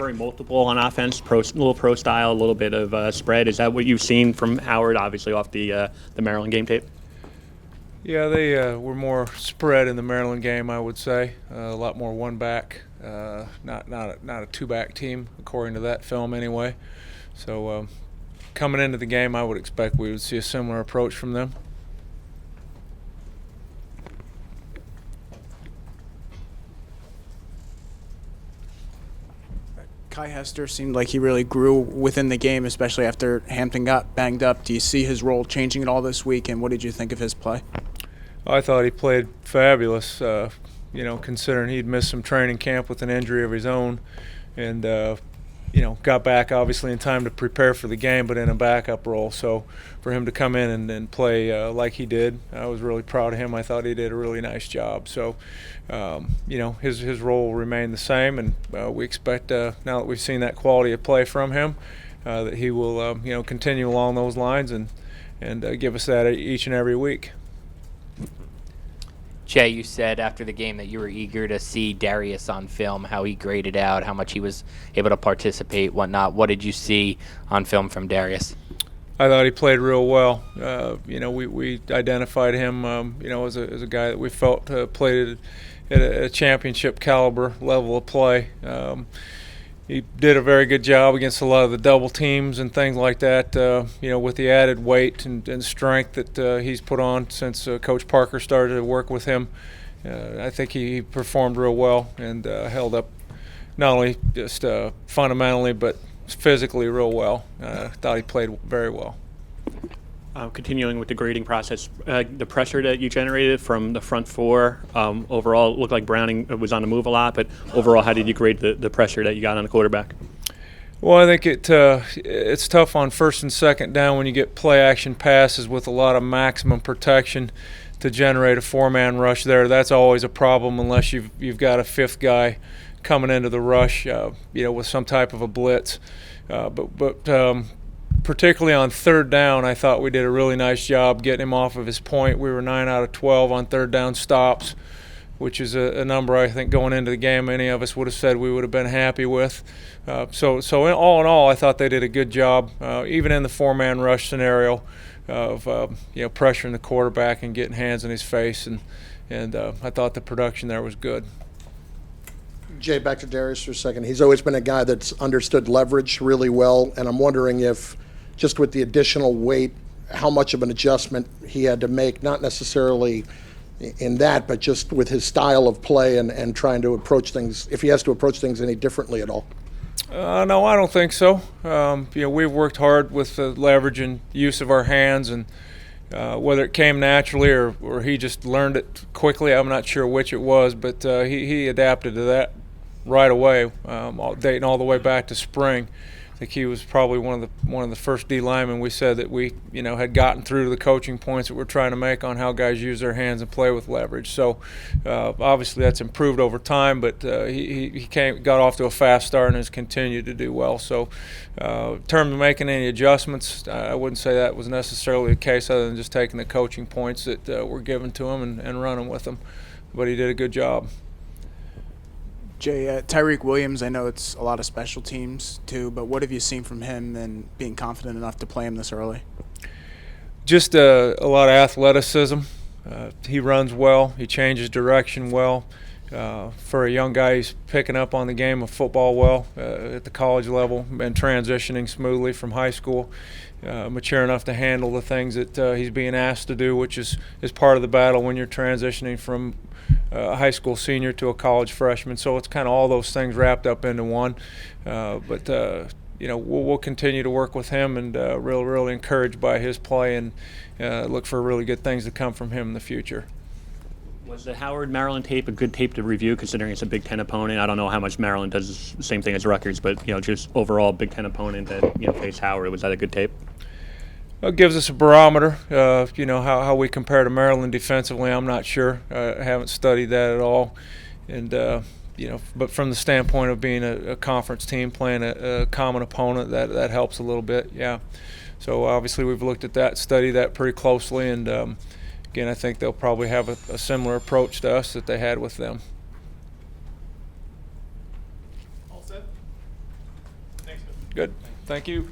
very multiple on offense, little pro style, a little bit of spread. Is that what you've seen from Howard, obviously off the Maryland game tape? Yeah, they were more spread in the Maryland game, I would say. A lot more one back, not a two back team, according to that film anyway. So coming into the game, I would expect we would see a similar approach from them. Kai Hester seemed like he really grew within the game, especially after Hampton got banged up. Do you see his role changing at all this week, and what did you think of his play? I thought he played fabulous, considering he'd missed some training camp with an injury of his own, and got back obviously in time to prepare for the game, but in a backup role. So for him to come in and play like he did, I was really proud of him. I thought he did a really nice job. So, his role will remain the same, and we expect now that we've seen that quality of play from him, that he will continue along those lines and give us that each and every week. Jay, you said after the game that you were eager to see Darius on film, how he graded out, how much he was able to participate, whatnot. What did you see on film from Darius? I thought he played real well. We identified him, as a guy that we felt played at a championship caliber level of play. He did a very good job against a lot of the double teams and things like that, with the added weight and strength that he's put on since Coach Parker started to work with him. I think he performed real well and held up not only just fundamentally but physically real well. Thought he played very well. Continuing with the grading process, the pressure that you generated from the front four, overall it looked like Browning was on the move a lot, but overall how did you grade the pressure that you got on the quarterback? Well, I think it's tough on first and second down when you get play action passes with a lot of maximum protection to generate a four-man rush there. That's always a problem unless you've got a fifth guy coming into the rush, with some type of a blitz. Particularly on third down, I thought we did a really nice job getting him off of his point. We were 9 out of 12 on third down stops, which is a number I think going into the game any of us would have said we would have been happy with. So in all, I thought they did a good job, even in the four-man rush scenario of pressuring the quarterback and getting hands in his face, and I thought the production there was good. Jay, back to Darius for a second. He's always been a guy that's understood leverage really well, and I'm wondering if, just with the additional weight, how much of an adjustment he had to make, not necessarily in that, but just with his style of play and trying to approach things, if he has to approach things any differently at all. No, I don't think so. We've worked hard with the leverage and use of our hands, and whether it came naturally or he just learned it quickly, I'm not sure which it was, but he adapted to that right away, dating all the way back to spring. I think he was probably one of the first D linemen we said that we had gotten through to the coaching points that we're trying to make on how guys use their hands and play with leverage. So obviously that's improved over time, but he got off to a fast start and has continued to do well. So in terms of making any adjustments, I wouldn't say that was necessarily the case, other than just taking the coaching points that were given to him and running with them. But he did a good job. Jay, Tyreek Williams, I know it's a lot of special teams too, but what have you seen from him and being confident enough to play him this early? Just a lot of athleticism. He runs well. He changes direction well. For a young guy, he's picking up on the game of football well at the college level and transitioning smoothly from high school. Mature enough to handle the things that he's being asked to do, which is part of the battle when you're transitioning from a high school senior to a college freshman. So it's kind of all those things wrapped up into one. We'll continue to work with him and really encouraged by his play and look for really good things to come from him in the future. Was the Howard-Maryland tape a good tape to review, considering it's a Big Ten opponent? I don't know how much Maryland does the same thing as Rutgers, but just overall Big Ten opponent that faced Howard. Was that a good tape? It gives us a barometer. How we compare to Maryland defensively, I'm not sure. I haven't studied that at all. And but from the standpoint of being a conference team playing a common opponent, that helps a little bit. Yeah. So obviously we've looked at that, studied that pretty closely, and again, I think they'll probably have a similar approach to us that they had with them. All set? Good. Thank you.